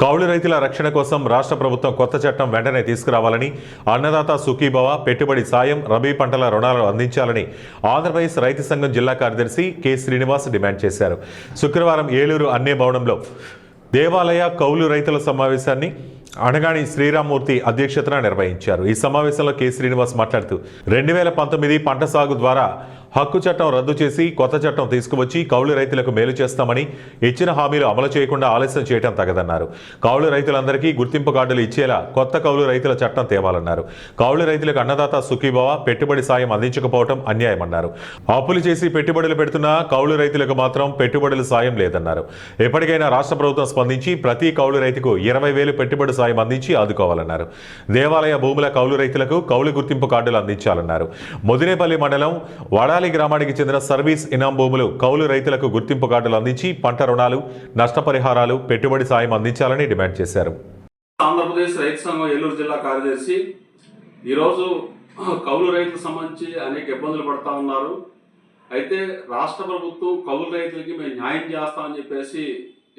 కౌలు రైతుల రక్షణ కోసం రాష్ట్ర ప్రభుత్వం కొత్త చట్టం వెంటనే తీసుకురావాలని, అన్నదాత సుఖీభవ, పెట్టుబడి సాయం, రబీ పంటల రుణాలను అందించాలని ఆంధ్రప్రదేశ్ రైతు సంఘం జిల్లా కార్యదర్శి కె శ్రీనివాస్ డిమాండ్ చేశారు. శుక్రవారం ఏలూరు అన్నే భవనంలో దేవాలయ కౌలు రైతుల సమావేశాన్ని అనగాని శ్రీరామ్మూర్తి అధ్యక్షతన నిర్వహించారు. ఈ సమావేశంలో కె శ్రీనివాస్ మాట్లాడుతూ 2019 పంట సాగు ద్వారా హక్కు చట్టం రద్దు చేసి కొత్త చట్టం తీసుకువచ్చి కౌలు రైతులకు మేలు చేస్తామని, ఇచ్చిన హామీలు అమలు చేయకుండా ఆలస్యం చేయడం తగదన్నారు. కౌలు రైతులందరికీ గుర్తింపు కార్డులు ఇచ్చేలా కొత్త కౌలు రైతుల చట్టం తేవాలన్నారు. కౌలు రైతులకు అన్నదాత సుఖీభవ, పెట్టుబడి సాయం అందించకపోవడం అన్యాయమన్నారు. అప్పులు చేసి పెట్టుబడులు పెడుతున్న కౌలు రైతులకు మాత్రం పెట్టుబడుల సాయం లేదన్నారు. ఎప్పటికైనా రాష్ట్ర ప్రభుత్వం స్పందించి ప్రతి కౌలు రైతుకు 20,000 పెట్టుబడి సాయం అందించి ఆదుకోవాలన్నారు. దేవాలయ భూముల కౌలు రైతులకు కౌలు గుర్తింపు కార్డులు అందించాలన్నారు. ముదినేపల్లి మండలం వడాలి గ్రామానికి చెందిన సర్వీస్ ఇనాం భూములు కౌలు రైతులకు గుర్తింపు కార్డులు అందించి పంట రుణాలు, నష్టపరిహారాలు, పెట్టుబడి సాయం అందించాలని డిమాండ్ చేశారు. ఆంధ్రప్రదేశ్ రైతు సంఘం ఏలూరు జిల్లా కార్యదర్శి ఈరోజు కౌలు రైతులకు సంబంధించి అనేక ఇబ్బందులు పడతా ఉన్నారు. అయితే రాష్ట్ర ప్రభుత్వం కౌలు రైతులకి మేము న్యాయం చేస్తామని చెప్పేసి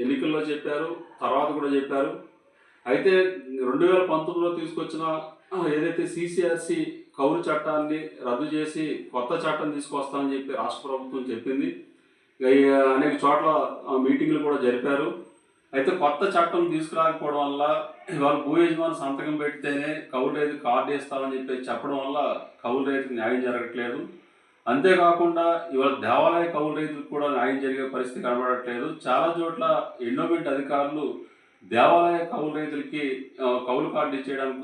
ఎన్నికల్లో చెప్పారు, తర్వాత కూడా చెప్పారు. అయితే 2019లో తీసుకొచ్చిన ఏదైతే సిసిఆర్సి కౌలు చట్టాన్ని రద్దు చేసి కొత్త చట్టం తీసుకొస్తామని చెప్పి రాష్ట్ర ప్రభుత్వం చెప్పింది. అనేక చోట్ల మీటింగ్లు కూడా జరిపారు. అయితే కొత్త చట్టం తీసుకురాకపోవడం వల్ల ఇవాళ భూ యజమాని సంతకం పెడితేనే కౌలు రైతు కార్డు ఇస్తామని చెప్పి చెప్పడం వల్ల కౌలు రైతుకు న్యాయం జరగట్లేదు. అంతేకాకుండా ఇవాళ దేవాలయ కౌలు రైతులకు కూడా న్యాయం జరిగే పరిస్థితి కనబడట్లేదు. చాలా చోట్ల ఎండోమెంట్ అధికారులు దేవాలయ కౌలు రైతులకి కౌలు కార్డు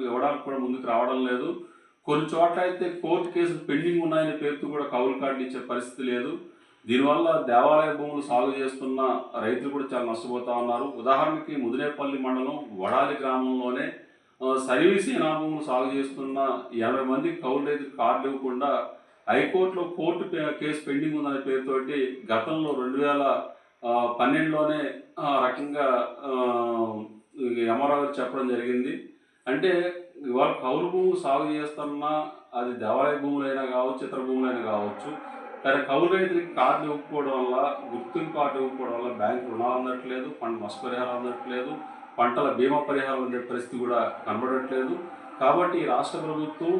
ఇవ్వడానికి కూడా ముందుకు రావడం లేదు. కొన్ని చోట్ల అయితే కోర్టు కేసులు పెండింగ్ ఉన్నాయనే పేరుతో కూడా కౌలు కార్డు ఇచ్చే పరిస్థితి లేదు. దీనివల్ల దేవాలయ భూములు సాగు చేస్తున్న రైతులు కూడా చాలా నష్టపోతా ఉన్నారు. ఉదాహరణకి ముదినేపల్లి మండలం వడాలి గ్రామంలోనే సర్వీస్ ఇనాం భూములు సాగు చేస్తున్న 80 మంది కౌలు రైతులు కార్డు ఇవ్వకుండా హైకోర్టులో కోర్టు కేసు పెండింగ్ ఉందనే పేరుతోటి గతంలో 2012లోనే రకంగా ఎంఆర్ఓ చెప్పడం జరిగింది. అంటే ఇవాళ కౌలు భూములు సాగు చేస్తున్నా అది దేవాలయ భూములైనా కావచ్చు, ఇతర భూములైనా కావచ్చు, కానీ కౌలు రైతులకి కార్డు ఇవ్వకపోవడం వల్ల, గుర్తింపు కార్డు ఇవ్వకపోవడం వల్ల బ్యాంకు రుణాలు అందట్లేదు, పంట నష్టపరిహారం అందట్లేదు, పంటల బీమా పరిహారం అందే పరిస్థితి కూడా కనబడట్లేదు. కాబట్టి రాష్ట్ర ప్రభుత్వం